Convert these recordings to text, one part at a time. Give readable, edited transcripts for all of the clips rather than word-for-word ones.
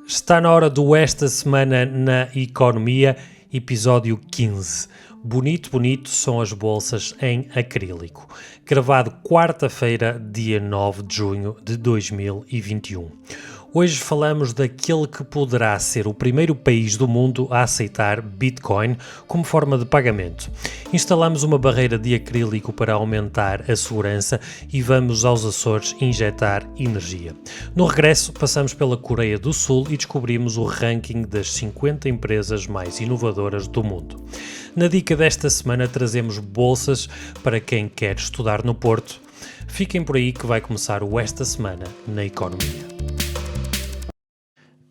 Está na hora do Esta Semana na Economia, episódio 15. Bonito, bonito são as bolsas em acrílico. Gravado quarta-feira, dia 9 de junho de 2021. Hoje falamos daquele que poderá ser o primeiro país do mundo a aceitar Bitcoin como forma de pagamento. Instalamos uma barreira de acrílico para aumentar a segurança e vamos aos Açores injetar energia. No regresso, passamos pela Coreia do Sul e descobrimos o ranking das 50 empresas mais inovadoras do mundo. Na dica desta semana trazemos bolsas para quem quer estudar no Porto. Fiquem por aí que vai começar o Esta Semana na Economia.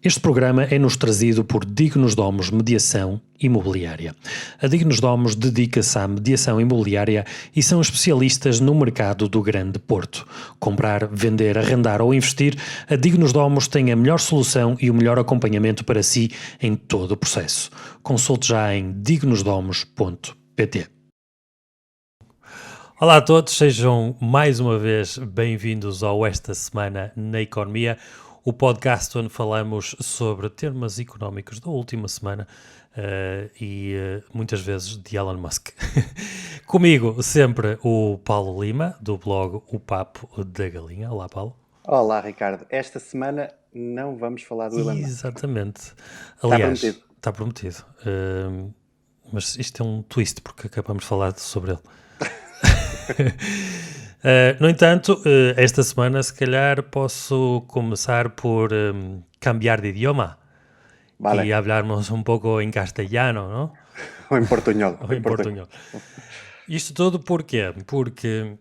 Este programa é-nos trazido por Dignos Domos Mediação Imobiliária. A Dignos Domos dedica-se à mediação imobiliária e são especialistas no mercado do Grande Porto. Comprar, vender, arrendar ou investir, a Dignos Domos tem a melhor solução e o melhor acompanhamento para si em todo o processo. Consulte já em dignosdomos.pt. Olá a todos, sejam mais uma vez bem-vindos ao Esta Semana na Economia, o podcast onde falamos sobre temas económicos da última semana e muitas vezes de Elon Musk. Comigo sempre o Paulo Lima, do blog O Papo da Galinha. Olá, Paulo. Olá, Ricardo. Esta semana não vamos falar do Elon Musk. Exatamente. Está Aliás, prometido. Está prometido. Mas isto é um twist porque acabamos de falar sobre ele. No entanto, esta semana se calhar posso começar por cambiar de idioma Vale. e hablarmos um pouco em castelhano, não? Ou em portuñol. Ou em português. Isto tudo porquê? Porque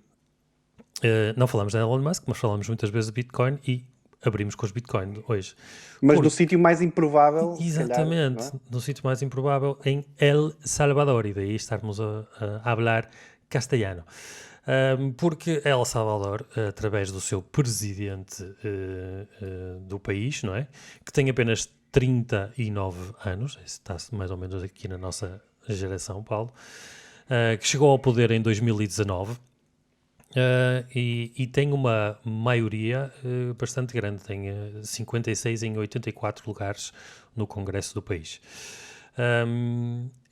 não falamos de Elon Musk, mas falamos muitas vezes de Bitcoin e abrimos com os Bitcoin hoje. Mas no sítio mais improvável, exatamente, se calhar, no sítio mais improvável, em El Salvador, e daí estarmos a falar castelhano. Porque El Salvador, através do seu presidente do país, não é? Que tem apenas 39 anos, está mais ou menos aqui na nossa geração, Paulo, que chegou ao poder em 2019 e tem uma maioria bastante grande, tem 56 em 84 lugares no Congresso do país.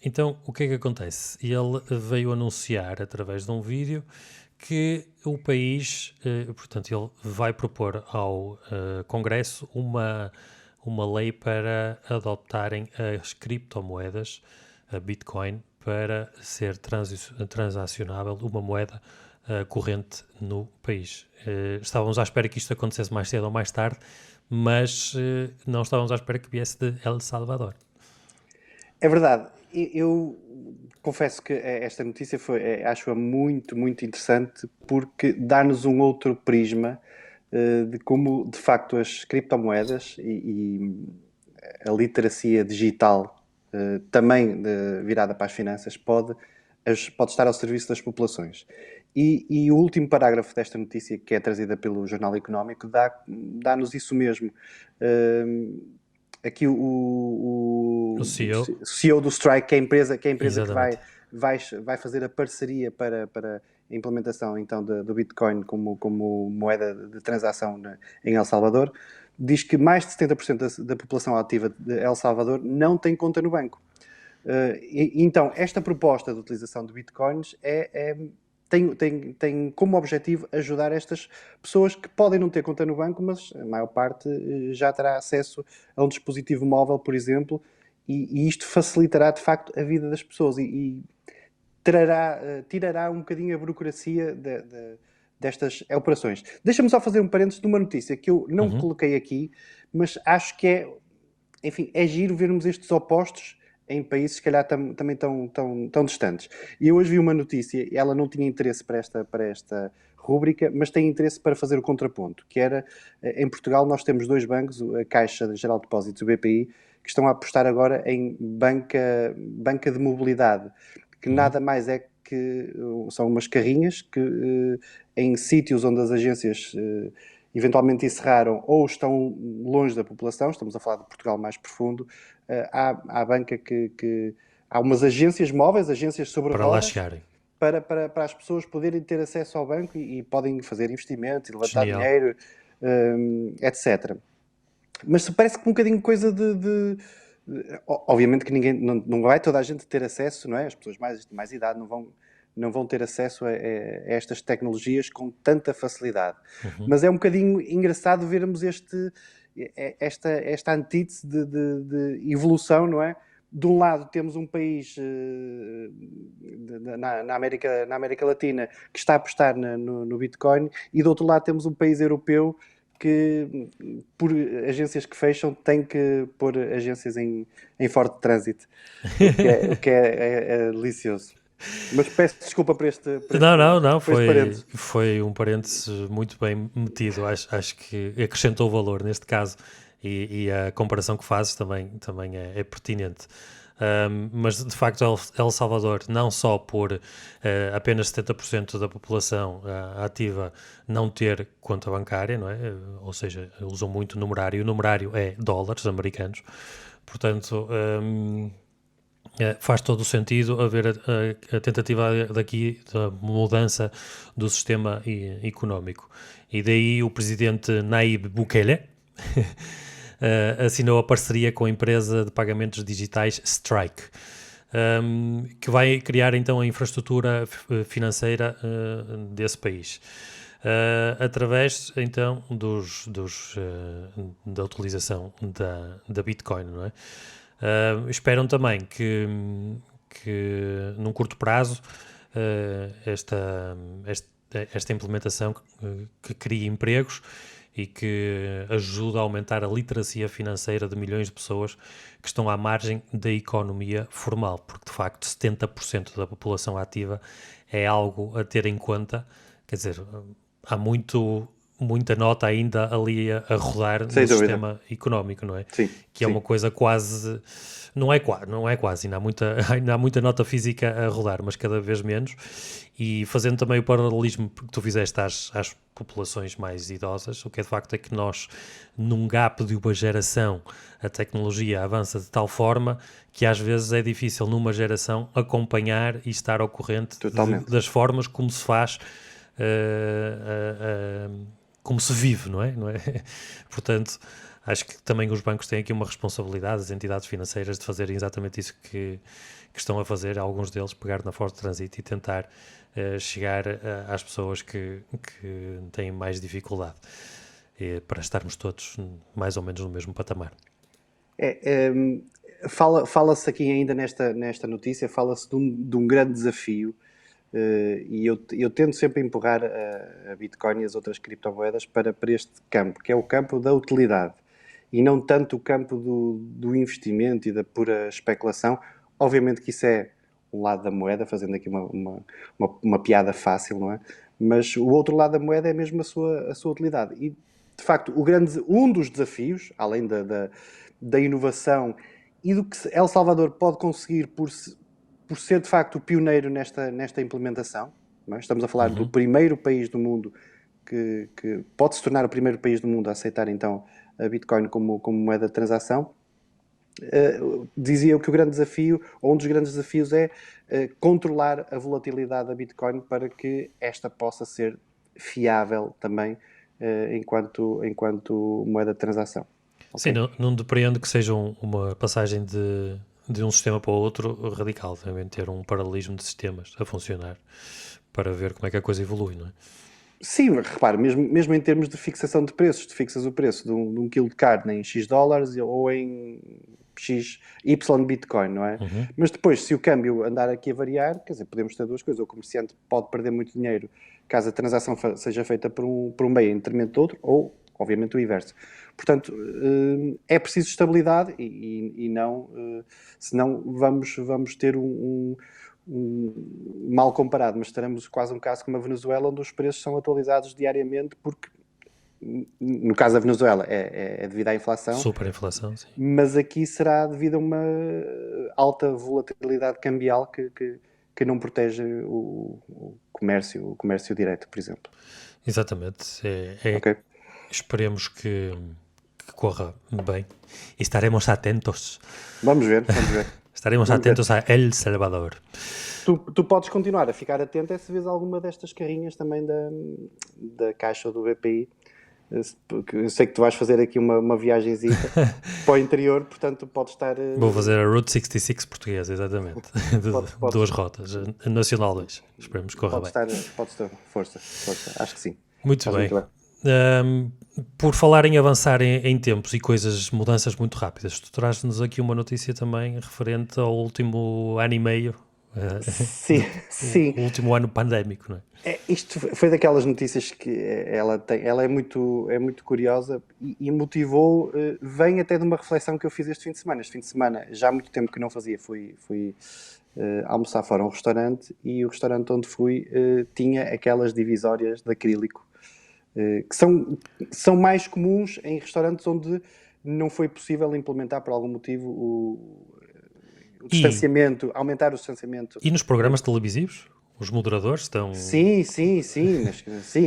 Então, o que é que acontece? Ele veio anunciar, através de um vídeo, que o país, portanto, ele vai propor ao Congresso uma lei para adoptarem as criptomoedas, a Bitcoin, para ser transacionável, uma moeda corrente no país. Estávamos à espera que isto acontecesse mais cedo ou mais tarde, mas não estávamos à espera que viesse de El Salvador. É verdade. Eu confesso que esta notícia acho-a muito, muito interessante porque dá-nos um outro prisma de como, de facto, as criptomoedas e a literacia digital também virada para as finanças pode estar ao serviço das populações. E o último parágrafo desta notícia, que é trazida pelo Jornal Económico, dá-nos isso mesmo. Aqui o CEO do Strike, que é a empresa que vai fazer a parceria para a implementação então do Bitcoin como moeda de transação em El Salvador, diz que mais de 70% da população ativa de El Salvador não tem conta no banco. Então, esta proposta de utilização de Bitcoins tem como objetivo ajudar estas pessoas que podem não ter conta no banco, mas a maior parte já terá acesso a um dispositivo móvel, por exemplo, e isto facilitará de facto a vida das pessoas e tirará um bocadinho a burocracia destas operações. Deixa-me só fazer um parênteses de uma notícia que eu não coloquei aqui, mas acho que é giro vermos estes opostos em países, se calhar, também tão distantes. E eu hoje vi uma notícia, e ela não tinha interesse para esta rúbrica, mas tem interesse para fazer o contraponto, que era, em Portugal nós temos dois bancos, a Caixa Geral de Depósitos e o BPI, que estão a apostar agora em banca de mobilidade, que nada mais é que são umas carrinhas que em sítios onde as agências eventualmente encerraram ou estão longe da população, estamos a falar de Portugal mais profundo, há banca que há umas agências móveis, agências sobre para rodas, lá chegarem, para as pessoas poderem ter acesso ao banco e podem fazer investimentos e levantar Genial. dinheiro, etc. Mas parece que um bocadinho coisa obviamente que ninguém, não vai toda a gente ter acesso, não é? As pessoas mais idade não vão ter acesso a estas tecnologias com tanta facilidade. Mas é um bocadinho engraçado vermos esta antítese de evolução, não é? De um lado temos um país na América Latina que está a apostar no Bitcoin, e do outro lado temos um país europeu que, por agências que fecham, tem que pôr agências em forte trânsito, o que é delicioso. Mas peço desculpa por Não, por este parênteses. foi um parênteses muito bem metido, acho que acrescentou valor neste caso, e a comparação que fazes também é pertinente. Mas de facto El Salvador, não só por apenas 70% da população ativa não ter conta bancária, não é? Ou seja, usam muito o numerário, e o numerário é dólares americanos, portanto faz todo o sentido haver a tentativa daqui da mudança do sistema económico. E daí o presidente Nayib Bukele assinou a parceria com a empresa de pagamentos digitais Strike, que vai criar então a infraestrutura financeira desse país. Através então da utilização da Bitcoin, não é? Esperam também que num curto prazo esta implementação que crie empregos e que ajuda a aumentar a literacia financeira de milhões de pessoas que estão à margem da economia formal, porque de facto 70% da população ativa é algo a ter em conta. Quer dizer, há muita nota ainda ali a rodar no sistema económico, não é? Sim, que é uma coisa quase... Não é quase, ainda há muita nota física a rodar, mas cada vez menos. E fazendo também o paralelismo que tu fizeste às populações mais idosas, o que é de facto é que nós, num gap de uma geração, a tecnologia avança de tal forma que às vezes é difícil numa geração acompanhar e estar ao corrente das formas como se faz, como se vive, não é? Portanto, acho que também os bancos têm aqui uma responsabilidade, as entidades financeiras, de fazerem exatamente isso que estão a fazer, alguns deles pegar na Forte Trânsito e tentar chegar às pessoas que têm mais dificuldade, para estarmos todos mais ou menos no mesmo patamar. Fala-se aqui ainda nesta notícia, fala-se de um grande desafio, e eu tento sempre empurrar a Bitcoin e as outras criptomoedas para este campo, que é o campo da utilidade, e não tanto o campo do investimento e da pura especulação. Obviamente que isso é um lado da moeda, fazendo aqui uma piada fácil, não é? Mas o outro lado da moeda é mesmo a sua utilidade. E, de facto, um dos desafios, além da inovação e do que El Salvador pode conseguir por ser, de facto, o pioneiro nesta implementação, não é? Estamos a falar do primeiro país do mundo que pode se tornar o primeiro país do mundo a aceitar, então, a Bitcoin como moeda de transação. Dizia eu que o grande desafio, ou um dos grandes desafios, é controlar a volatilidade da Bitcoin para que esta possa ser fiável também enquanto moeda de transação. Okay? Sim, não depreendo que seja uma passagem de um sistema para o outro radical. Devem ter um paralelismo de sistemas a funcionar para ver como é que a coisa evolui, não é? Sim, repare, mesmo em termos de fixação de preços, tu fixas o preço de um quilo de carne em X dólares ou em X, Y Bitcoin, não é? Mas depois, se o câmbio andar aqui a variar, quer dizer, podemos ter duas coisas. O comerciante pode perder muito dinheiro caso a transação seja feita por um meio em detrimento do outro, ou, obviamente, o inverso. Portanto, é preciso estabilidade e não... senão vamos ter mal comparado, mas teremos quase um caso como a Venezuela, onde os preços são atualizados diariamente, porque no caso da Venezuela é devido à inflação. Superinflação, sim. Mas aqui será devido a uma alta volatilidade cambial que não protege o comércio direto, por exemplo. Exatamente. Okay. Esperemos que corra bem e estaremos atentos. Vamos ver. Estaremos atentos a El Salvador. Tu podes continuar a ficar atento se vês alguma destas carrinhas também da Caixa ou do BPI porque eu sei que tu vais fazer aqui uma viagemzinha para o interior, portanto pode estar... Vou fazer a Route 66 portuguesa, exatamente. De duas rotas. A Nacional 2. Esperemos que corra bem. Pode estar, força, acho que sim. Muito Faz bem. muito bem. Por falar em avançar em tempos e mudanças muito rápidas, tu traz-nos aqui uma notícia também referente ao último ano e meio, Sim, sim. o último ano pandémico, não é? Isto foi daquelas notícias que ela é muito curiosa e motivou, vem até de uma reflexão que eu fiz este fim de semana. Este fim de semana, já há muito tempo que não fazia, fui almoçar fora a um restaurante, e o restaurante onde fui tinha aquelas divisórias de acrílico, que são mais comuns em restaurantes onde não foi possível implementar por algum motivo o distanciamento, aumentar o distanciamento. E nos programas televisivos? Os moderadores estão... Sim,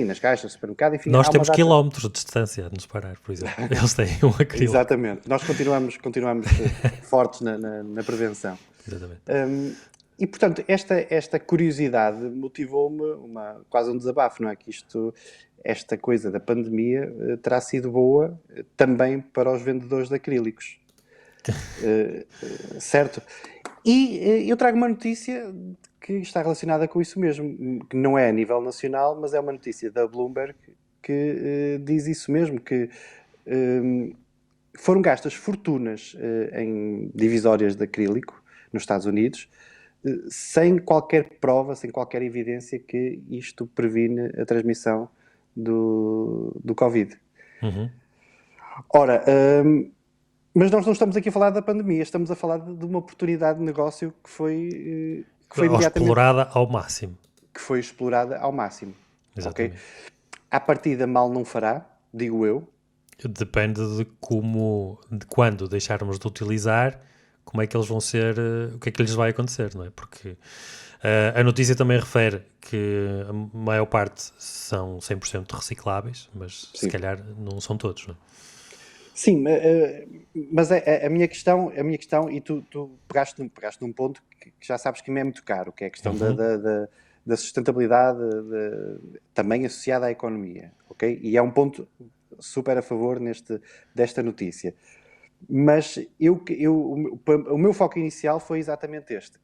nas caixas do supermercado, enfim. Nós há uma temos data... quilómetros de distância a nos parar, por exemplo. Eles têm um acrílico. Exatamente. Nós continuamos fortes na prevenção. Exatamente. E, portanto, esta curiosidade motivou-me quase um desabafo, não é? Que esta coisa da pandemia terá sido boa também para os vendedores de acrílicos. Certo? E eu trago uma notícia que está relacionada com isso mesmo, que não é a nível nacional, mas é uma notícia da Bloomberg que diz isso mesmo, que foram gastas fortunas em divisórias de acrílico nos Estados Unidos, sem qualquer prova, sem qualquer evidência que isto previne a transmissão do Covid. Uhum. Ora, mas nós não estamos aqui a falar da pandemia, estamos a falar de uma oportunidade de negócio que foi explorada ao máximo. Que foi explorada ao máximo. Exatamente. Okay? À partida mal não fará, digo eu. Depende de quando deixarmos de utilizar, como é que eles vão ser, o que é que lhes vai acontecer, não é? Porque a notícia também refere que a maior parte são 100% recicláveis, mas Sim. se calhar não são todos, não é? Sim, mas a minha questão, e tu pegaste num ponto que já sabes que me é muito caro, que é a questão da sustentabilidade também associada à economia, ok? E é um ponto super a favor desta notícia. Mas o meu foco inicial foi exatamente este,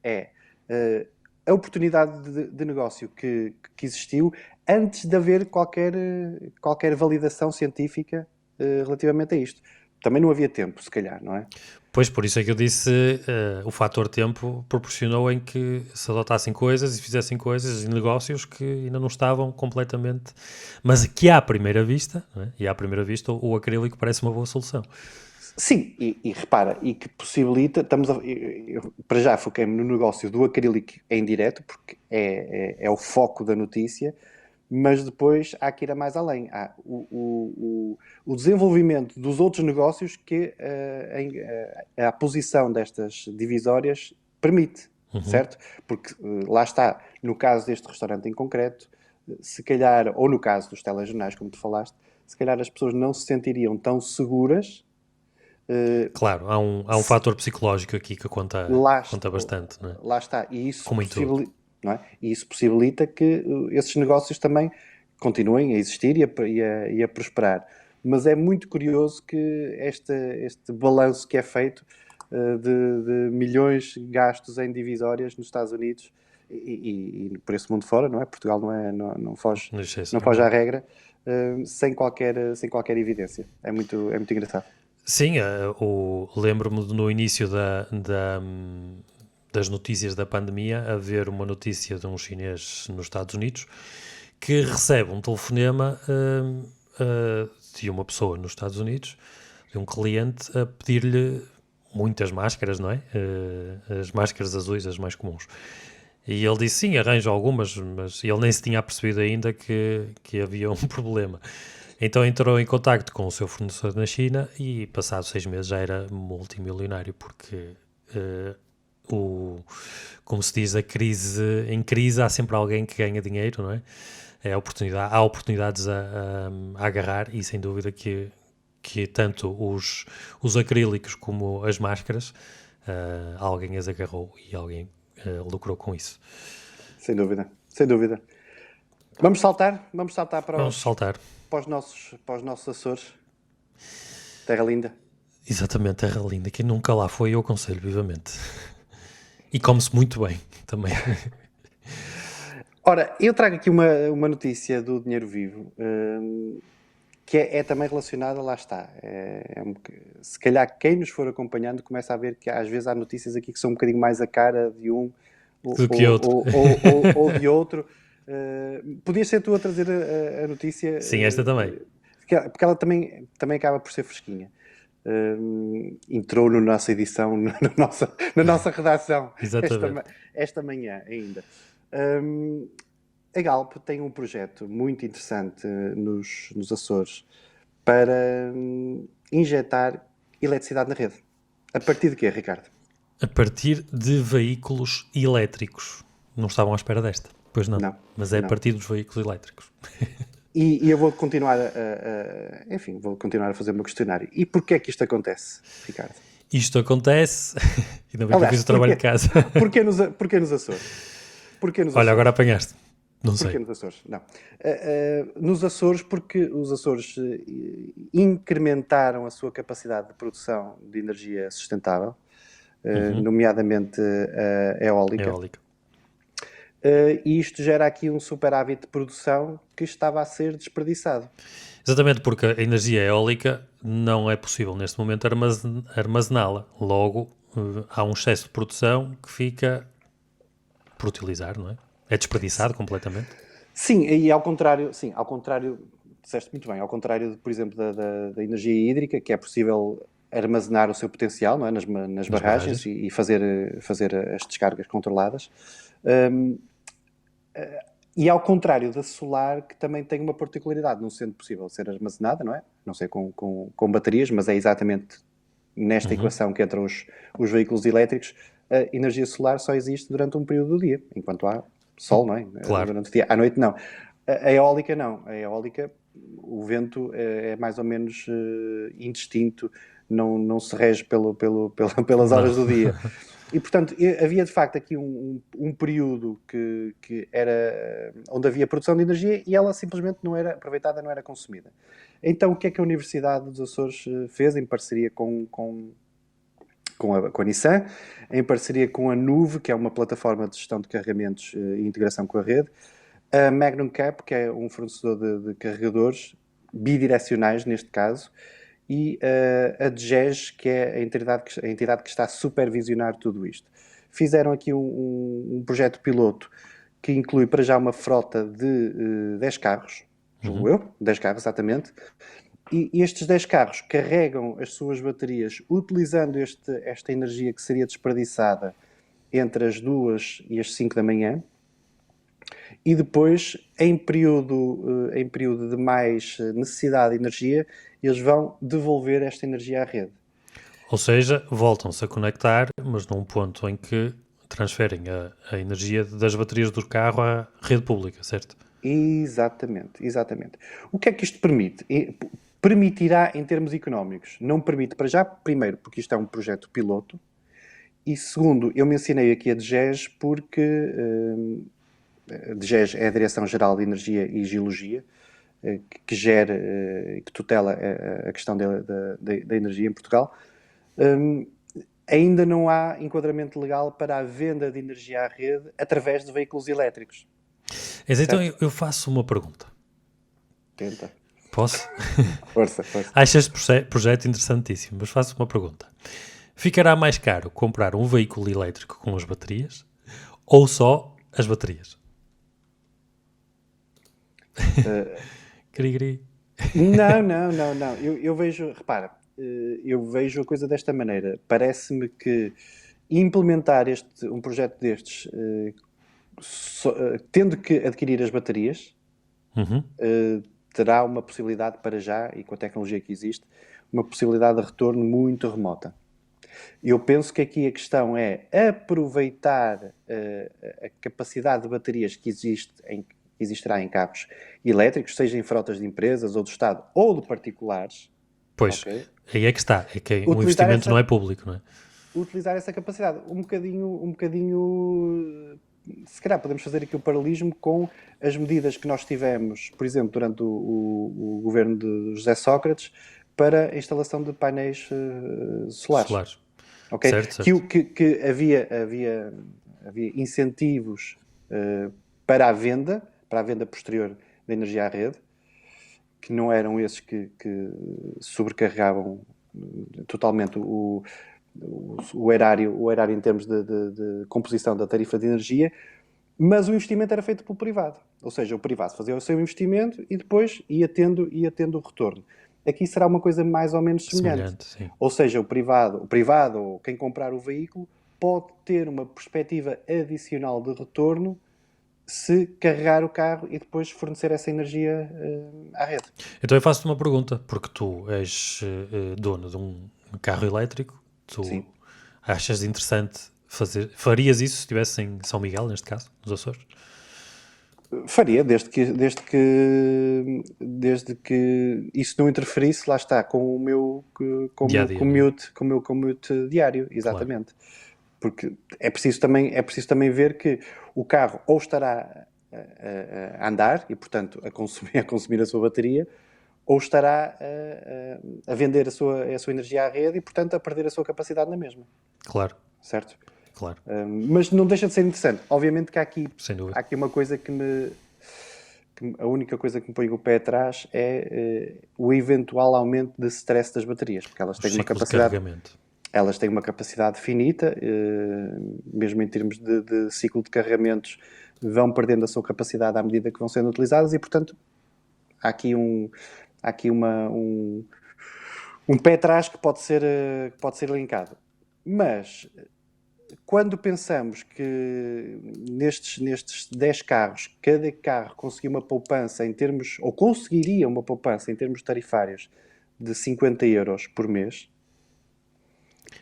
a oportunidade de negócio que existiu antes de haver qualquer validação científica relativamente a isto. Também não havia tempo, se calhar, não é? Pois, por isso é que eu disse, o fator tempo proporcionou em que se adotassem coisas e fizessem coisas e negócios que ainda não estavam completamente... Mas que à primeira vista, não é? E à primeira vista o acrílico parece uma boa solução. Sim, e repara, e que possibilita, eu para já foquei-me no negócio do acrílico em direto, porque é o foco da notícia, mas depois há que ir a mais além. Há o desenvolvimento dos outros negócios que a posição destas divisórias permite, certo? Porque lá está, no caso deste restaurante em concreto, se calhar, ou no caso dos telejornais, como tu falaste, se calhar as pessoas não se sentiriam tão seguras. Claro, há um fator psicológico aqui que conta bastante, não é? Lá está, e isso Como em tudo. não é? E isso possibilita que esses negócios também continuem a existir e a prosperar. Mas é muito curioso que este balanço que é feito de milhões gastos em divisórias nos Estados Unidos e por esse mundo fora, não é? Portugal não foge à regra, sem qualquer evidência. É muito engraçado. Sim, lembro-me no início das notícias da pandemia haver uma notícia de um chinês nos Estados Unidos que recebe um telefonema de uma pessoa nos Estados Unidos, de um cliente, a pedir-lhe muitas máscaras, não é? As máscaras azuis, as mais comuns. E ele disse, sim, arranjo algumas, mas ele nem se tinha percebido ainda que havia um problema. Então entrou em contacto com o seu fornecedor na China e passados 6 meses já era multimilionário, porque, como se diz, em crise há sempre alguém que ganha dinheiro, não é? Há oportunidades a agarrar e sem dúvida que tanto os acrílicos como as máscaras, alguém as agarrou e alguém lucrou com isso. Sem dúvida, sem dúvida. Vamos saltar para Vamos saltar. para os nossos Açores. Terra linda. Exatamente, terra linda. Quem nunca lá foi, eu aconselho vivamente. E come-se muito bem também. Ora, eu trago aqui uma notícia do Dinheiro Vivo, que é também relacionada, lá está. Se calhar quem nos for acompanhando começa a ver que às vezes há notícias aqui que são um bocadinho mais a cara de um Do que outro. ou de outro. Podias ser tu a trazer a notícia. Sim, esta também. Porque ela também acaba por ser fresquinha. Entrou na nossa edição, na nossa redação Exatamente. esta manhã ainda. A Galp tem um projeto muito interessante nos Açores para injetar eletricidade na rede. A partir de quê, Ricardo? A partir de veículos elétricos. Não estavam à espera desta? Pois não. Não, Mas é a não. partir dos veículos elétricos. E eu vou continuar vou continuar a fazer o meu questionário. E porquê é que isto acontece, Ricardo? Isto acontece... Ainda bem que eu fiz o trabalho de casa. Porquê nos Açores? Porquê nos Olha, Açores? agora apanhaste. Não Porquê sei. nos Açores? Não. Nos Açores, porque os Açores incrementaram a sua capacidade de produção de energia sustentável, nomeadamente a eólica. Eólica. E isto gera aqui um superávit de produção que estava a ser desperdiçado. Exatamente, porque a energia eólica não é possível neste momento armazená-la. Logo, há um excesso de produção que fica por utilizar, não é? É desperdiçado completamente. Sim, e ao contrário, disseste muito bem, ao contrário, por exemplo, da energia hídrica, que é possível armazenar o seu potencial, não é? nas barragens e fazer as descargas controladas. E ao contrário da solar, que também tem uma particularidade, não sendo possível ser armazenada, não é? Não sei com baterias, mas é exatamente nesta equação que entram os veículos elétricos. A energia solar só existe durante um período do dia, enquanto há sol, não é? Claro. Durante o dia. À noite, não. A eólica, não. A eólica, o vento é mais ou menos indistinto, não se rege pelas horas do dia. E, portanto, havia de facto aqui um período que era onde havia produção de energia e ela simplesmente não era aproveitada, não era consumida. Então, o que é que a Universidade dos Açores fez em parceria com a Nissan, em parceria com a Nuve, que é uma plataforma de gestão de carregamentos e integração com a rede, a Magnum Cap, que é um fornecedor de carregadores bidirecionais, neste caso, e a DGES, que é a entidade que está a supervisionar tudo isto. Fizeram aqui um projeto piloto que inclui para já uma frota de 10 carros, julgo eu, 10 carros exatamente, e estes 10 carros carregam as suas baterias utilizando esta energia que seria desperdiçada entre as 2 e as 5 da manhã, e depois, em período de mais necessidade de energia, eles vão devolver esta energia à rede. Ou seja, voltam-se a conectar, mas num ponto em que transferem a energia das baterias do carro à rede pública, certo? Exatamente. O que é que isto permite? Permitirá em termos económicos. Não permite para já, primeiro, porque isto é um projeto piloto, e segundo, eu mencionei aqui a DGES porque a DGES é a Direção-Geral de Energia e Geologia, que gera e que tutela a questão da energia em Portugal. Ainda não há enquadramento legal para a venda de energia à rede através de veículos elétricos. Então eu faço uma pergunta. Tenta. Posso? Força. Acho este projeto interessantíssimo, mas faço uma pergunta. Ficará mais caro comprar um veículo elétrico com as baterias ou só as baterias? Cri-cri. Não. Eu vejo, repara, eu vejo a coisa desta maneira. Parece-me que implementar um projeto destes, tendo que adquirir as baterias, terá uma possibilidade para já, e com a tecnologia que existe, uma possibilidade de retorno muito remota. Eu penso que aqui a questão é aproveitar a capacidade de baterias que existirá em carros elétricos, seja em frotas de empresas ou do Estado ou de particulares. Pois, okay? Aí é que está. É que o Utilizar investimento não é público, não é? Utilizar essa capacidade. Um bocadinho se calhar podemos fazer aqui o paralelismo com as medidas que nós tivemos, por exemplo, durante o governo de José Sócrates, para a instalação de painéis solares. Solares. Okay? Certo. Que havia incentivos para a venda posterior da energia à rede, que não eram esses que sobrecarregavam totalmente o erário em termos de composição da tarifa de energia, mas o investimento era feito pelo privado. Ou seja, o privado fazia o seu investimento e depois ia tendo o retorno. Aqui será uma coisa mais ou menos semelhante. Sim. Ou seja, o privado ou quem comprar o veículo pode ter uma perspectiva adicional de retorno se carregar o carro e depois fornecer essa energia à rede. Então eu faço-te uma pergunta, porque tu és dono de um carro elétrico, tu Sim. achas interessante farias isso se estivesse em São Miguel, neste caso, nos Açores? Faria, desde que isso não interferisse, lá está, com o meu Dia-a-dia, commute diário, exatamente. Claro. Porque é preciso também ver que o carro ou estará a andar e, portanto, a consumir a sua bateria, ou estará a vender a sua energia à rede e, portanto, a perder a sua capacidade na mesma. Claro. Certo? Claro. Mas não deixa de ser interessante. Obviamente que há aqui uma coisa a única coisa que me põe o pé atrás é o eventual aumento de stress das baterias, porque elas têm uma capacidade... Elas têm uma capacidade finita, mesmo em termos de ciclo de carregamentos, vão perdendo a sua capacidade à medida que vão sendo utilizadas e, portanto, há aqui um pé atrás que pode ser linkado. Mas, quando pensamos que nestes 10 carros, cada carro conseguiria uma poupança em termos tarifários de 50 euros por mês.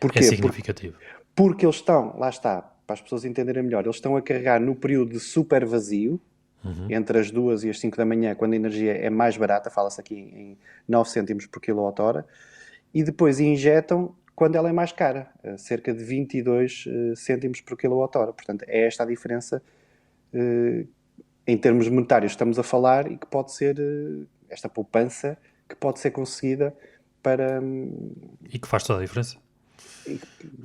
Porquê? É significativo. Porque eles estão, lá está, para as pessoas entenderem melhor, eles estão a carregar no período de super vazio, entre as 2 e as 5 da manhã, quando a energia é mais barata, fala-se aqui em 9 cêntimos por kWh, e depois injetam quando ela é mais cara, cerca de 22 cêntimos por kWh. Portanto, é esta a diferença em termos monetários que estamos a falar e que pode ser esta poupança que pode ser conseguida para... E que faz toda a diferença.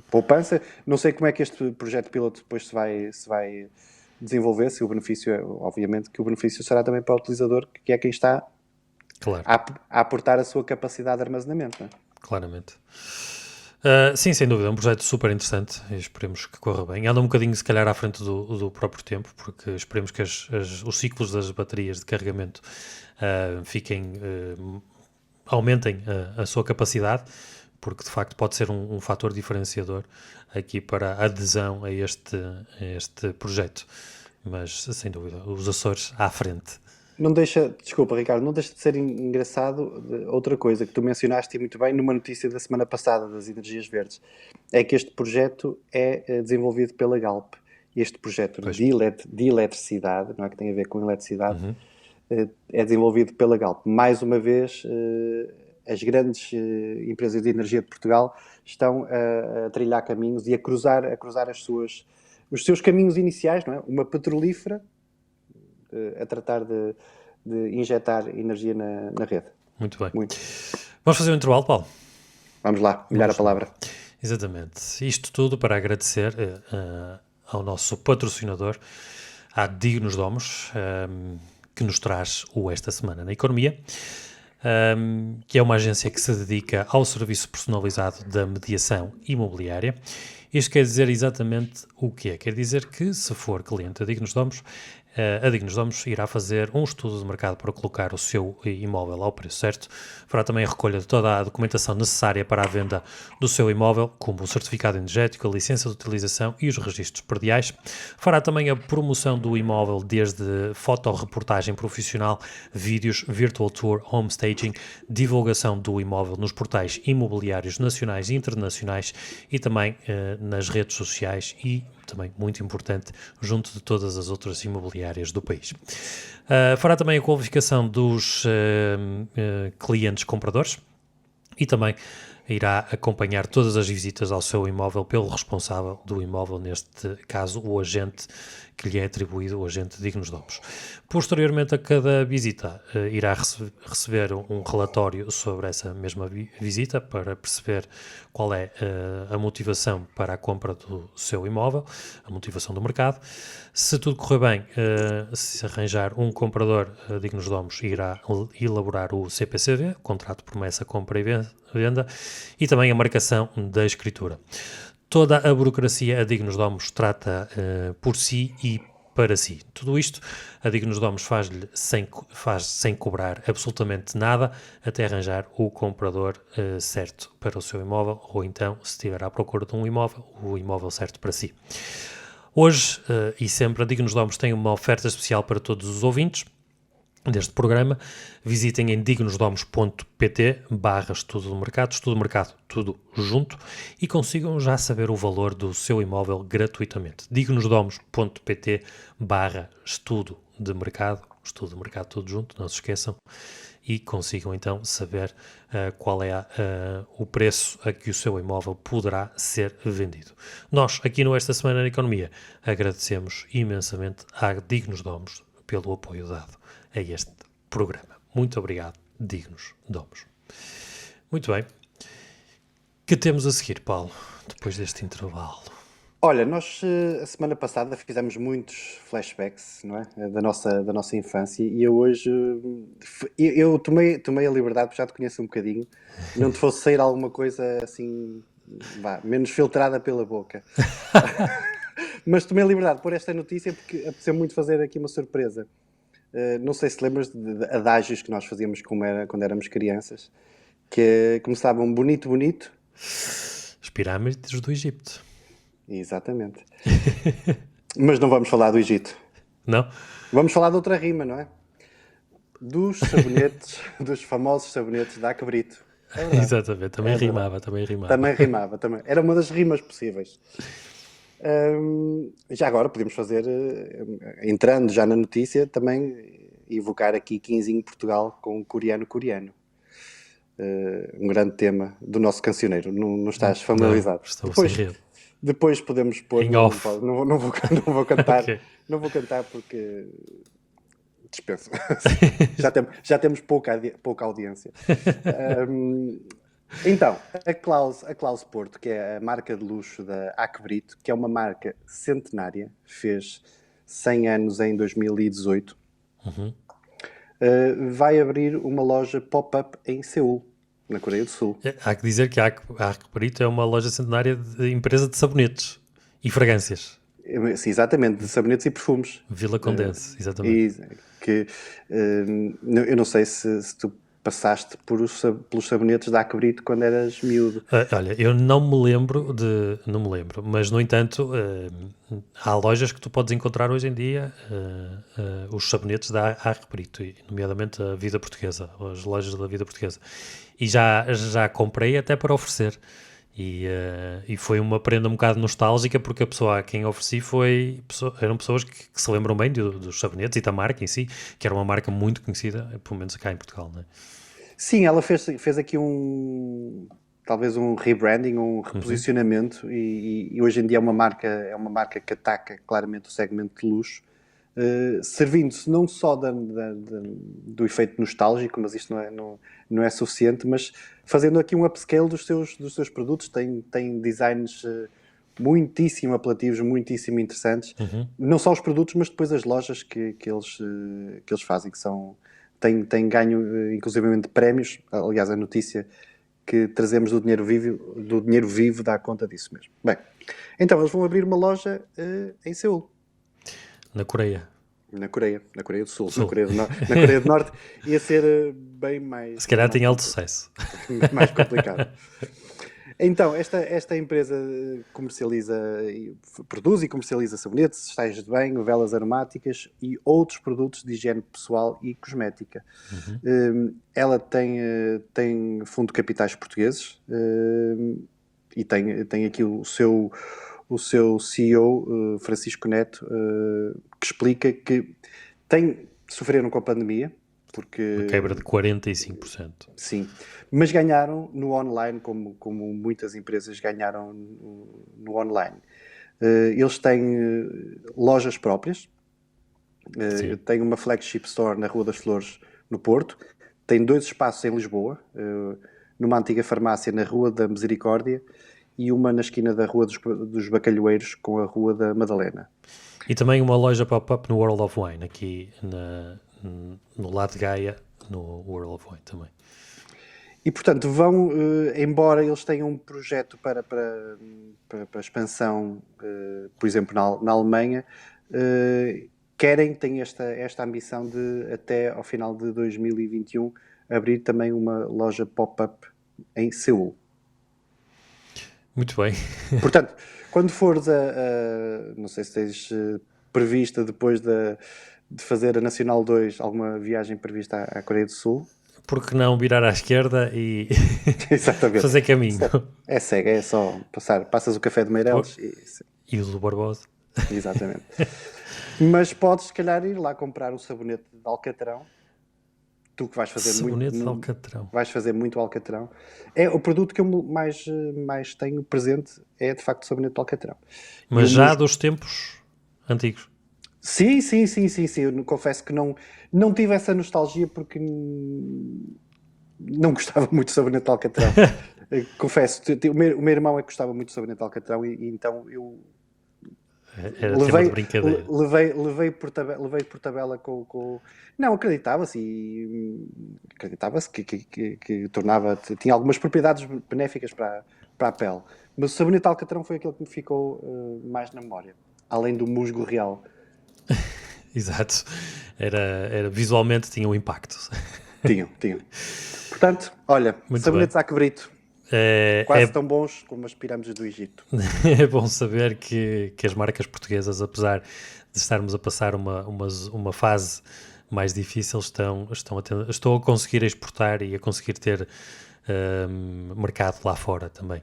Poupança, não sei como é que este projeto piloto depois se vai desenvolver, se o benefício, obviamente que o benefício será também para o utilizador, que é quem está a aportar a sua capacidade de armazenamento. Não é? Claramente. Sim, sem dúvida, é um projeto super interessante e esperemos que corra bem. Anda um bocadinho, se calhar, à frente do próprio tempo, porque esperemos que os ciclos das baterias de carregamento aumentem a sua capacidade, porque de facto pode ser um fator diferenciador aqui para a adesão a este projeto. Mas, sem dúvida, os Açores à frente. Desculpa, Ricardo, não deixa de ser engraçado outra coisa que tu mencionaste muito bem numa notícia da semana passada das energias verdes, é que este projeto é desenvolvido pela Galp. Este projeto de eletricidade, não é que tem a ver com eletricidade, é desenvolvido pela Galp. Mais uma vez, as grandes empresas de energia de Portugal estão a trilhar caminhos e a cruzar os seus caminhos iniciais, não é? Uma petrolífera a tratar de injetar energia na rede. Muito bem. Vamos fazer um intervalo, Paulo? Vamos lá, melhor a palavra. Exatamente. Isto tudo para agradecer ao nosso patrocinador, à Dignos Domos, que nos traz o Esta Semana na Economia, que é uma agência que se dedica ao serviço personalizado da mediação imobiliária. Isto quer dizer exatamente o que é? Quer dizer que, se for cliente da Dignos Domos, a Dignos Domos irá fazer um estudo de mercado para colocar o seu imóvel ao preço certo. Fará também a recolha de toda a documentação necessária para a venda do seu imóvel, como o certificado energético, a licença de utilização e os registros prediais. Fará também a promoção do imóvel, desde fotoreportagem profissional, vídeos, virtual tour, home staging, divulgação do imóvel nos portais imobiliários nacionais e internacionais e também nas redes sociais e, também muito importante, junto de todas as outras imobiliárias do país. Fará também a qualificação dos clientes compradores e também irá acompanhar todas as visitas ao seu imóvel pelo responsável do imóvel, neste caso o agente que lhe é atribuído o agente Dignos Domos. Posteriormente a cada visita, irá receber um relatório sobre essa mesma visita para perceber qual é a motivação para a compra do seu imóvel, a motivação do mercado. Se tudo correr bem, se arranjar um comprador, Dignos Domos irá elaborar o CPCV, contrato de promessa, compra e venda, e também a marcação da escritura. Toda a burocracia a Dignos Domos trata por si e para si. Tudo isto a Dignos Domos faz sem cobrar absolutamente nada até arranjar o comprador certo para o seu imóvel, ou então, se estiver à procura de um imóvel, o imóvel certo para si. Hoje e sempre a Dignos Domos tem uma oferta especial para todos os ouvintes deste programa. Visitem em dignosdomos.pt/estudo do mercado, tudo junto, e consigam já saber o valor do seu imóvel gratuitamente. dignosdomos.pt/estudo de mercado, estudo de mercado tudo junto, não se esqueçam, e consigam então saber qual é o preço a que o seu imóvel poderá ser vendido. Nós, aqui no Esta Semana na Economia, agradecemos imensamente à Dignos Domos pelo apoio dado a este programa. Muito obrigado, Dignos Domos. Muito bem. Que temos a seguir, Paulo, depois deste intervalo? Olha, nós a semana passada fizemos muitos flashbacks, não é? Da nossa infância, e eu hoje eu tomei a liberdade, porque já te conheço um bocadinho, não te fosse sair alguma coisa assim, menos filtrada pela boca. Mas tomei a liberdade de pôr esta notícia porque apeteceu muito fazer aqui uma surpresa. Não sei se lembras de adágios que nós fazíamos quando éramos crianças, que começavam bonito, bonito. As pirâmides do Egito. Exatamente. Mas não vamos falar do Egito. Não? Vamos falar de outra rima, não é? Dos sabonetes, dos famosos sabonetes da Acbrito. É verdade. Exatamente, também rimava. Também rimava, também. Era uma das rimas possíveis. Já agora podemos fazer, entrando já na notícia, também evocar aqui Quinzinho Portugal com coreano. Um grande tema do nosso cancioneiro. Não estás familiarizado? Não, estou sem rede. Depois podemos pôr. Em off. Não vou cantar. Okay. Não vou cantar porque dispenso. já temos pouca audiência. Então, a Claus Porto, que é a marca de luxo da Acbrito, que é uma marca centenária, fez 100 anos em 2018, vai abrir uma loja pop-up em Seul, na Coreia do Sul. Há que dizer que a Acbrito é uma loja centenária de empresa de sabonetes e fragrâncias. Sim, exatamente, de sabonetes e perfumes. Vila Condense, exatamente. Eu não sei se tu passaste pelos sabonetes da Acbrito quando eras miúdo. Olha, eu não me lembro, mas no entanto há lojas que tu podes encontrar hoje em dia os sabonetes da Acbrito, nomeadamente a Vida Portuguesa, as lojas da Vida Portuguesa, e já comprei até para oferecer. E foi uma prenda um bocado nostálgica, porque a pessoa a quem ofereci eram pessoas que se lembram bem dos sabonetes e da marca em si, que era uma marca muito conhecida, pelo menos cá em Portugal, não é? Sim, ela fez aqui talvez um rebranding, um reposicionamento, e hoje em dia é uma marca que ataca claramente o segmento de luxo, servindo-se não só do efeito nostálgico, mas isto não é suficiente, mas fazendo aqui um upscale dos seus produtos. Tem designs muitíssimo apelativos, muitíssimo interessantes. Não só os produtos, mas depois as lojas que eles fazem, que têm ganho inclusivamente prémios. Aliás, a notícia que trazemos do dinheiro vivo dá conta disso mesmo. Bem, então eles vão abrir uma loja em Seul. Na Coreia. Na Coreia do Sul. Na Coreia do Norte ia ser bem mais... Se calhar tem alto sucesso. Mais complicado. Então, esta empresa produz e comercializa sabonetes, sais de banho, velas aromáticas e outros produtos de higiene pessoal e cosmética. Ela tem fundo de capitais portugueses e tem aqui o seu CEO, Francisco Neto, que explica que sofreram com a pandemia, porque... Uma quebra de 45%. Sim, mas ganharam no online, como muitas empresas ganharam no online. Eles têm lojas próprias. Sim. Tem uma flagship store na Rua das Flores, no Porto. Tem 2 espaços em Lisboa, numa antiga farmácia na Rua da Misericórdia e uma na esquina da Rua dos Bacalhoeiros com a Rua da Madalena. E também uma loja pop-up no World of Wine, aqui no lado de Gaia, no World of Wine também. E, portanto, vão, embora eles tenham um projeto para expansão, por exemplo, na Alemanha, têm esta ambição de, até ao final de 2021, abrir também uma loja pop-up em Seul. Muito bem. Portanto, quando fores não sei se tens prevista, depois de fazer a Nacional 2, alguma viagem prevista à Coreia do Sul? Por que não virar à esquerda e Exatamente. fazer caminho? É cego, é só passas o café de Meireles E o do Barbosa. Exatamente. Mas podes, se calhar, ir lá comprar um sabonete de alcatrão. Tu que vais fazer Sabonete muito... de alcatrão. Vais fazer muito alcatrão. É o produto que eu mais tenho presente, é de facto o sabonete de alcatrão. Mas já dos tempos antigos. Sim. Eu confesso que não tive essa nostalgia porque não gostava muito de sabonete de alcatrão. Confesso, o meu irmão é que gostava muito de sabonete de alcatrão e então eu Era tema de brincadeira. levei por tabela com... Não, acreditava-se que tornava... Tinha algumas propriedades benéficas para a pele. Mas o sabonete de alcatrão foi aquele que me ficou mais na memória. Além do musgo real. Exato. Era, visualmente tinha um impacto. Tinham. Portanto, olha, Muito sabonetes bem. à cabrito. Quase tão bons como as pirâmides do Egito. É bom saber que as marcas portuguesas, apesar de estarmos a passar uma fase mais difícil, estão a conseguir exportar e a conseguir ter mercado lá fora também.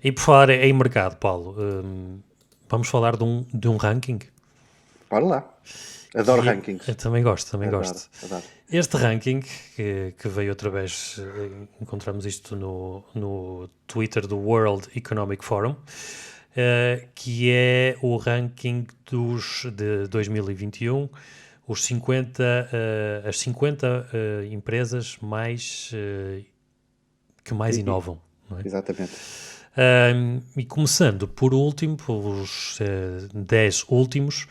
E por falar em mercado, Paulo, vamos falar de um ranking? Bora lá. Adoro rankings. Eu também gosto. Adoro. Este ranking, que veio outra vez, encontramos isto no Twitter do World Economic Forum, que é o ranking de 2021, as 50 empresas que mais inovam. Não é? Exatamente. E começando por último, pelos 10 últimos,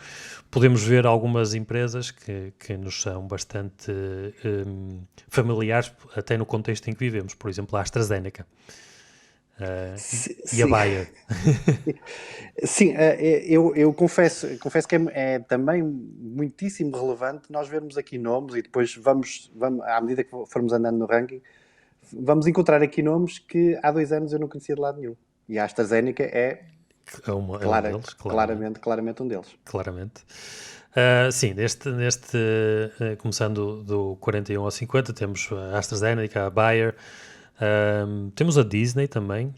podemos ver algumas empresas que nos são bastante familiares, até no contexto em que vivemos. Por exemplo, a AstraZeneca e a Bayer. Sim, eu confesso que é também muitíssimo relevante nós vermos aqui nomes e depois vamos à medida que formos andando no ranking, vamos encontrar aqui nomes que há 2 anos eu não conhecia de lado nenhum. E a AstraZeneca é um deles, claramente um deles. Claramente. Sim, começando do 41 ao 50, temos a AstraZeneca, a Bayer, temos a Disney também,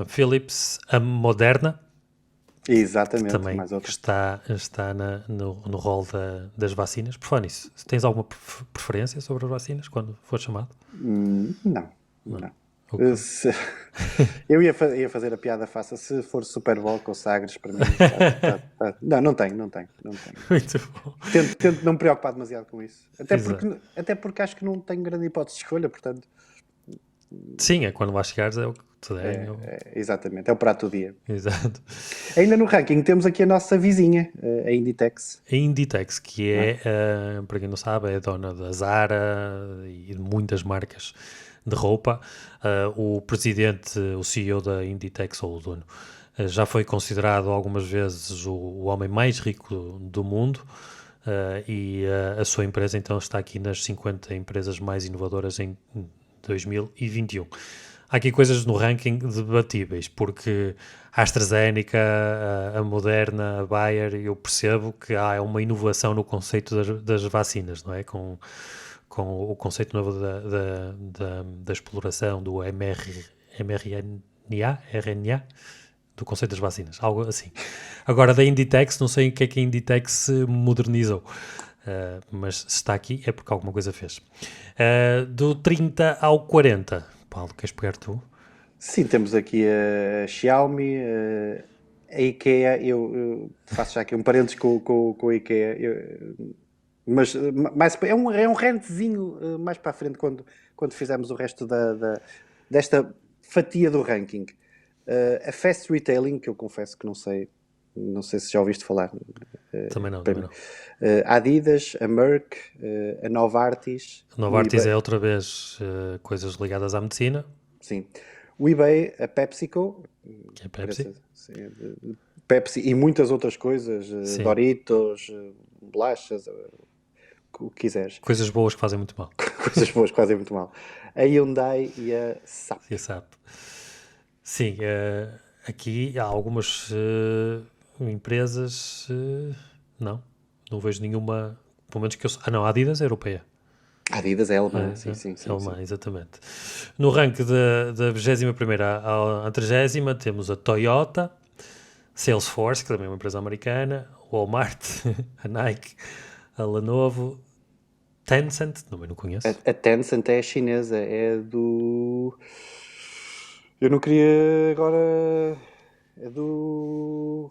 Philips, a Moderna, Exatamente, também mais outra. está no rol das vacinas. Por falar nisso, tens alguma preferência sobre as vacinas quando for chamado? Não. Okay. Eu ia fazer a piada fácil se for Super Bowl ou Sagres para mim. Não tenho. Muito bom. Tento não me preocupar demasiado com isso. Até porque acho que não tenho grande hipótese de escolha, portanto. Sim, é quando lá chegares é o que te der. Exatamente, é o prato do dia. Exato. Ainda no ranking temos aqui a nossa vizinha, a Inditex. A Inditex, que é, para quem não sabe, é a dona da Zara e de muitas marcas de roupa. O presidente, o CEO da Inditex, ou o dono, já foi considerado algumas vezes o homem mais rico do mundo. E a sua empresa então está aqui nas 50 empresas mais inovadoras em 2021. Há aqui coisas no ranking debatíveis, porque a AstraZeneca, a Moderna, a Bayer, eu percebo que há uma inovação no conceito das vacinas, não é? Com o conceito novo da exploração do RNA, do conceito das vacinas, algo assim. Agora, da Inditex, não sei o que é que a Inditex modernizou, mas se está aqui é porque alguma coisa fez. Do 30 ao 40, Paulo, queres pegar tu? Sim, temos aqui a Xiaomi, A IKEA, eu faço já aqui um parênteses com a IKEA, mas é um rantzinho mais para a frente quando fizermos o resto desta fatia do ranking. A Fast Retailing, que eu confesso que não sei se já ouviste falar. Também não. A Adidas, a Merck, a Novartis, A Novartis é outra vez coisas ligadas à medicina, sim. O eBay, a PepsiCo, que é Pepsi. sim, Pepsi e muitas outras coisas, Sim. Doritos, bolachas, o que quiseres. Coisas boas que fazem muito mal. Coisas boas que fazem muito mal. A Hyundai e a SAP. E sabe. Sim, aqui há algumas empresas. Não vejo nenhuma. Pelo menos que eu. Não, a Adidas é europeia. A Adidas é alemã, sim. É alemã, exatamente. No ranking da 21ª à 30ª temos a Toyota, Salesforce, que também é uma empresa americana, Walmart, a Nike, a Lenovo, Tencent, também não conheço. A Tencent é chinesa, é do... Eu não queria agora... É do...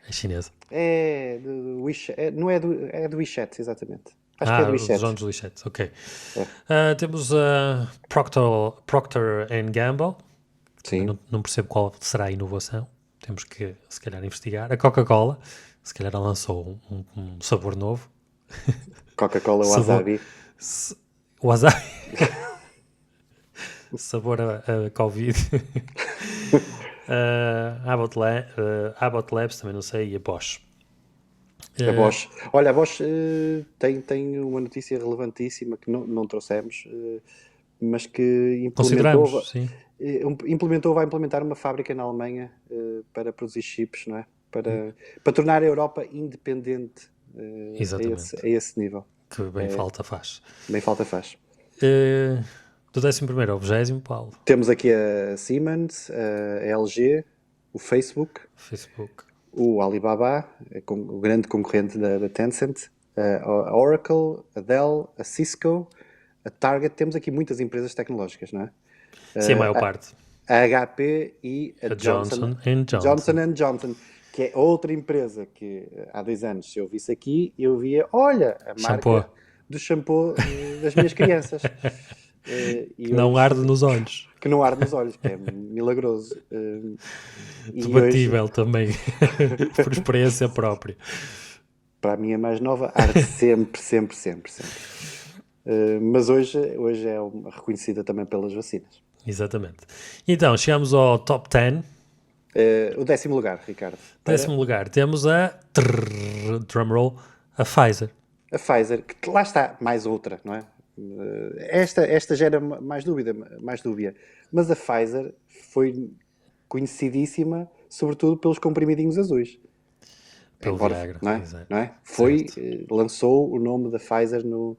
É chinesa. É do WeChat, não é do WeChat, exatamente. Acho que é do Dos WeChat. donos do WeChat, ok. Temos a Procter Gamble, que também não percebo qual será a inovação. Temos que, se calhar, investigar. A Coca-Cola, se calhar, lançou um sabor novo. Coca-Cola Wasabi. Wasabi. Sabor a Covid. Abbott Labs, também não sei, e a Bosch. A Bosch. Olha, a Bosch tem uma notícia relevantíssima que não trouxemos, mas que Consideramos, sim. vai implementar uma fábrica na Alemanha para produzir chips, não é? Para tornar a Europa independente a esse nível. Que bem falta faz. Bem falta faz. Do 11º ao 20º, Paulo. Temos aqui a Siemens, a LG, o Facebook, o Alibaba, o grande concorrente da Tencent, a Oracle, a Dell, a Cisco, a Target. Temos aqui muitas empresas tecnológicas, não é? Sim, a maior parte. A HP e a Johnson Johnson, que é outra empresa que há 2 anos, se eu visse aqui, eu via, olha, a marca do shampoo das minhas crianças. Que não arde nos olhos. Que não arde nos olhos, que é milagroso. Debatível hoje... também, por experiência própria. Para a minha mais nova, arde sempre. Mas hoje é reconhecida também pelas vacinas. Exatamente. Então, chegamos ao top 10. O 10º lugar, Ricardo. 10º lugar, temos a drumroll, a Pfizer. A Pfizer, que lá está, mais outra, não é? Esta gera mais dúvida, mas a Pfizer foi conhecidíssima, sobretudo pelos comprimidinhos azuis. Pelo Viagra, não é? Lançou o nome da Pfizer no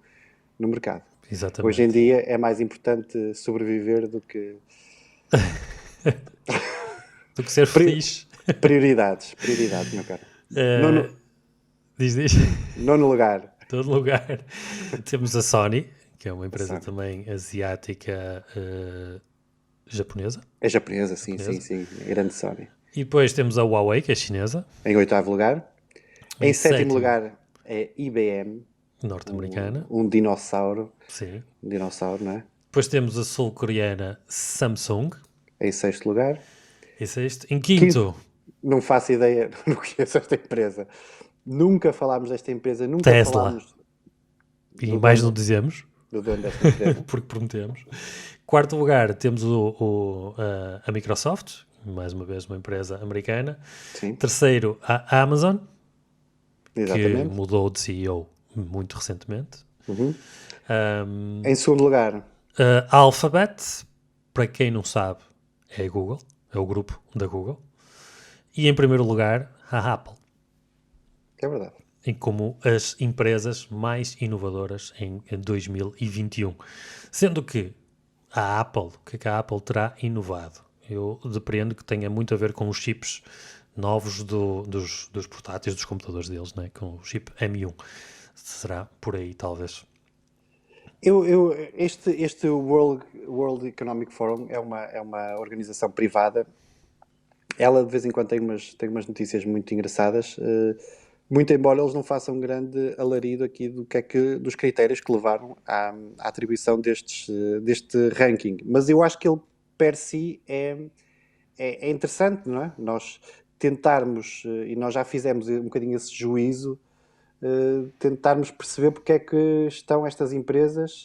mercado. Exatamente. Hoje em dia é mais importante sobreviver do que ser feliz. Prioridades, meu caro. Diz. Nono lugar. Todo lugar. Temos a Sony, que é uma empresa também asiática japonesa. É japonesa, sim. Grande Sony. E depois temos a Huawei, que é chinesa. Em 8º lugar. Em 7º lugar é IBM. Norte-americana. Um dinossauro. Sim. Um dinossauro, não é? Depois temos a sul-coreana Samsung. Em 6º lugar. Em quinto. Não faço ideia, não conheço esta empresa. Nunca falámos desta empresa, nunca Tesla. Falámos. E mais não dizemos. Do dono desta empresa. Porque prometemos. 4º lugar temos a Microsoft, mais uma vez uma empresa americana. Sim. 3º, a Amazon. Exatamente. Que mudou de CEO muito recentemente. Uhum. Em 2º lugar, a Alphabet, para quem não sabe, é a Google, é o grupo da Google. E em 1º lugar, a Apple. É verdade. Como as empresas mais inovadoras em 2021. Sendo que a Apple, o que é que a Apple terá inovado? Eu depreendo que tenha muito a ver com os chips novos dos portáteis, dos computadores deles, né? Com o chip M1. Será por aí, talvez. Este World Economic Forum é uma organização privada ela de vez em quando tem umas notícias muito engraçadas, muito embora eles não façam grande alarido aqui dos critérios que levaram à atribuição deste ranking. Mas eu acho que ele per si é interessante, não é? Nós tentarmos, e nós já fizemos um bocadinho esse juízo, tentarmos perceber porque é que estão estas empresas,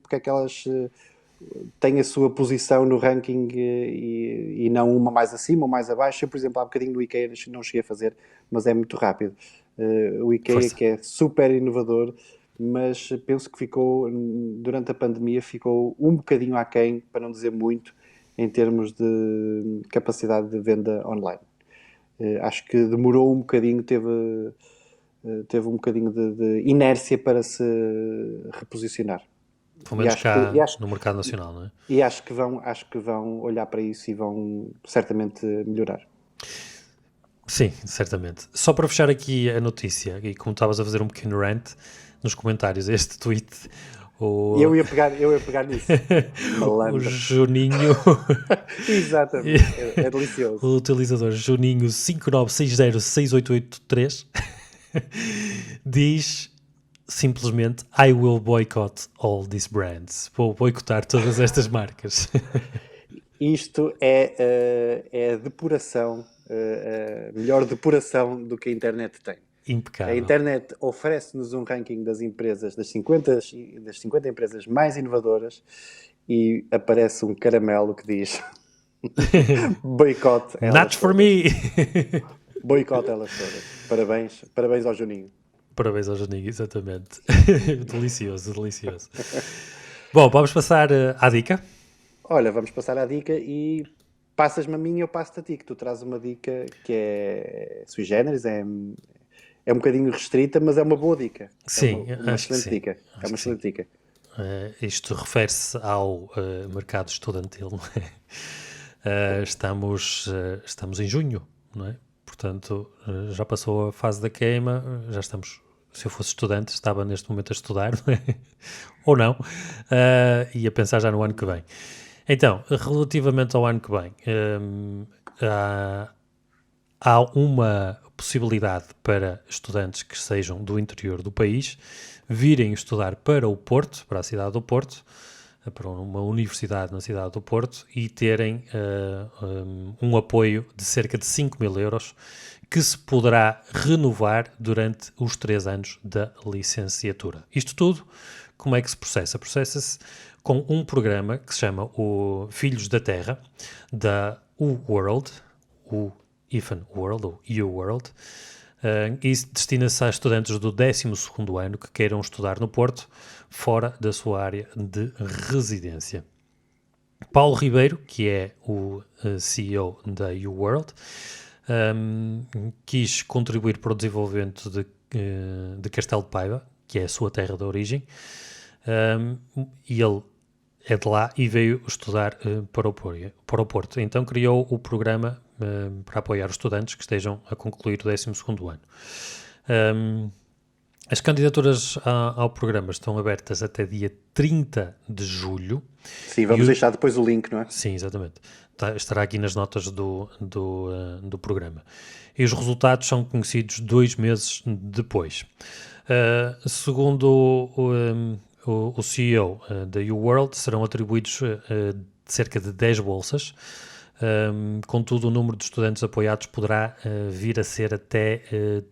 porque é que elas têm a sua posição no ranking e não uma mais acima ou mais abaixo. Eu, por exemplo, há bocadinho no IKEA não cheguei a fazer, mas é muito rápido. O IKEA, Força. que é super inovador, mas penso que ficou, durante a pandemia, ficou um bocadinho aquém, para não dizer muito, em termos de capacidade de venda online. Acho que demorou um bocadinho, teve um bocadinho de inércia para se reposicionar. Pelo E menos acho que, e cá acho, no mercado nacional, não é? e acho que vão olhar para isso e vão certamente melhorar. Sim, certamente. Só para fechar aqui a notícia, e como estavas a fazer um pequeno rant nos comentários, este tweet, E o, eu ia pegar nisso. o Malandro. Juninho, Exatamente. É delicioso. o utilizador Juninho 59606883 diz simplesmente I will boycott all these brands. Vou boicotar todas estas marcas. Isto é a depuração, a melhor depuração do que a internet tem. A Impecável. internet oferece-nos um ranking das empresas, das 50 empresas mais inovadoras, e aparece um caramelo que diz boicote elas Not for todas. me! Boicote elas todas. Parabéns ao Juninho. Parabéns ao Juninho, exatamente. Delicioso, delicioso. Bom, vamos passar à dica. Olha, vamos passar à dica e passas-me a mim e eu passo-te a ti, que tu trazes uma dica que é sui generis, é um bocadinho restrita, mas é uma boa dica. Sim, É uma acho que excelente sim. dica. É Acho uma que sim. excelente dica. Isto refere-se ao mercado estudantil, não é? Estamos em junho, não é? Portanto, já passou a fase da queima, já estamos. Se eu fosse estudante, estava neste momento a estudar, não é? Ou não, e a pensar já no ano que vem. Então, relativamente ao ano que vem, há uma possibilidade para estudantes que sejam do interior do país virem estudar para o Porto, para a cidade do Porto, para uma universidade na cidade do Porto e terem um apoio de cerca de 5.000 euros que se poderá renovar durante os 3 anos da licenciatura. Isto tudo, como é que se processa? Processa-se com um programa que se chama o Filhos da Terra, da U-World, o IFAN World, ou U-World, e destina-se a estudantes do 12º ano que queiram estudar no Porto, fora da sua área de residência. Paulo Ribeiro, que é o CEO da U-World, quis contribuir para o desenvolvimento de Castelo de Paiva, que é a sua terra de origem, e ele é de lá e veio estudar para o Porto. Então criou o programa para apoiar os estudantes que estejam a concluir o 12º ano. As candidaturas ao programa estão abertas até dia 30 de julho. Sim, vamos deixar depois o link, não é? Sim, exatamente. Estará aqui nas notas do programa. E os resultados são conhecidos 2 meses depois. Segundo o CEO da U-World, serão atribuídos cerca de 10 bolsas. Contudo, o número de estudantes apoiados poderá vir a ser até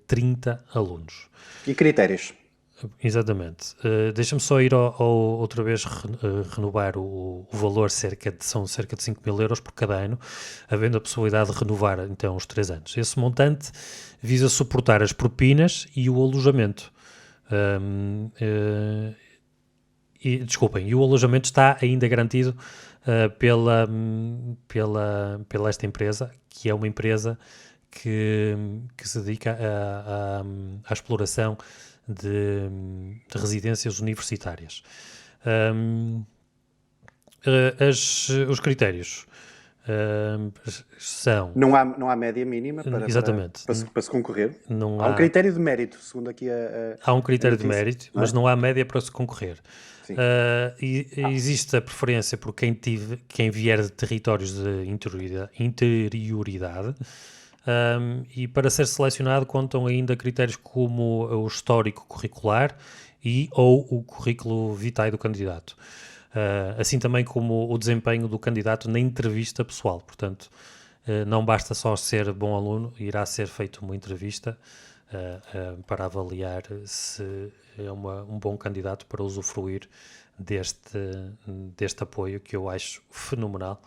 30 alunos. E critérios? Exatamente. Deixa-me só ir outra vez renovar o valor, são cerca de 5.000 euros por cada ano, havendo a possibilidade de renovar então os 3 anos. Esse montante visa suportar as propinas e o alojamento. E o alojamento está ainda garantido pela esta empresa, que é uma empresa que se dedica à exploração de residências universitárias. Os critérios são... Não há média mínima Exatamente. para se concorrer. Não há um critério de mérito, segundo aqui há um critério de notícia, mérito, não é? mas não há média para se concorrer. Sim. Existe a preferência por quem vier de territórios de interioridade, e para ser selecionado contam ainda critérios como o histórico curricular ou o currículo vitae do candidato. Assim também como o desempenho do candidato na entrevista pessoal. Portanto, não basta só ser bom aluno, irá ser feita uma entrevista para avaliar se é um bom candidato para usufruir deste apoio que eu acho fenomenal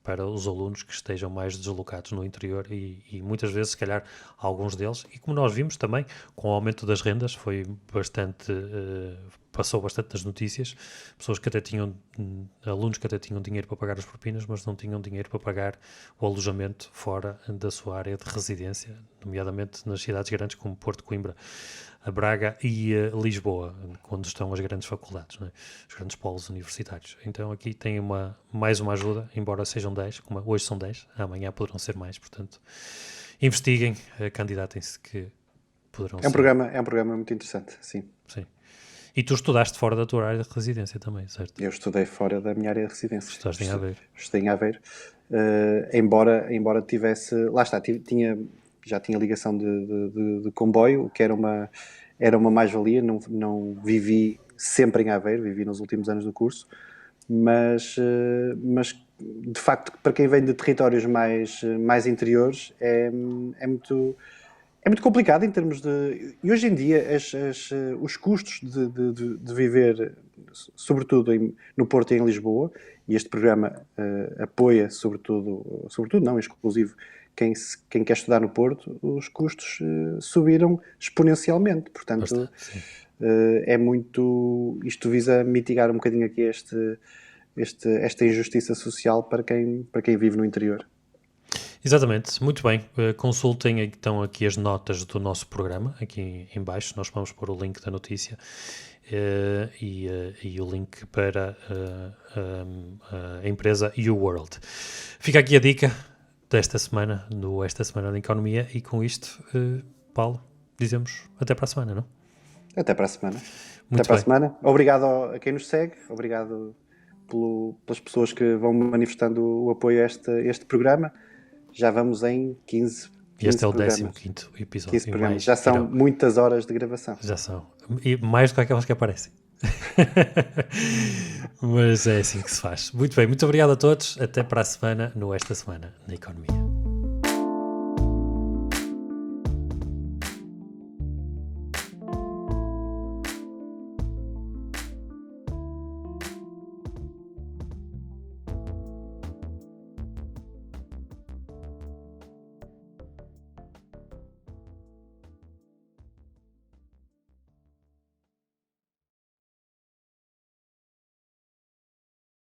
para os alunos que estejam mais deslocados no interior e muitas vezes, se calhar, alguns deles, e como nós vimos também, com o aumento das rendas, passou bastante nas notícias, alunos que até tinham dinheiro para pagar as propinas, mas não tinham dinheiro para pagar o alojamento fora da sua área de residência, nomeadamente nas cidades grandes como Porto, Coimbra, a Braga e Lisboa, onde estão as grandes faculdades, não é? Os grandes polos universitários. Então aqui tem mais uma ajuda, embora sejam 10, como hoje são 10, amanhã poderão ser mais, portanto, investiguem, candidatem-se que poderão ser. É um programa muito interessante, sim. Sim. E tu estudaste fora da tua área de residência também, certo? Eu estudei fora da minha área de residência. Estudaste em Aveiro. Estudei em Aveiro. Embora tivesse... Lá está, já tinha ligação de comboio, o que era uma mais-valia. Não vivi sempre em Aveiro, vivi nos últimos anos do curso, mas de facto, para quem vem de territórios mais interiores, é muito complicado em termos de... E hoje em dia os custos de viver, sobretudo no Porto e em Lisboa, e este programa apoia sobretudo não, exclusivo, quem quer estudar no Porto, os custos subiram exponencialmente. Portanto, isto visa mitigar um bocadinho aqui esta injustiça social para quem vive no interior. Exatamente, muito bem. Consultem então aqui as notas do nosso programa, aqui em baixo, nós vamos pôr o link da notícia e o link para a empresa YouWorld. Fica aqui a dica desta semana, Esta Semana da Economia, e com isto, Paulo, dizemos até para a semana, não? Até para a semana. Muito até para bem. a semana. Obrigado a quem nos segue, obrigado pelas pessoas que vão manifestando o apoio a este programa. Já vamos em 15 Este é o programas. 15º episódio. 15 programas. Já são muitas horas de gravação. Já são. E mais do que aquelas que aparecem. Mas é assim que se faz. Muito bem, muito obrigado a todos. Até para a semana, Esta Semana na Economia.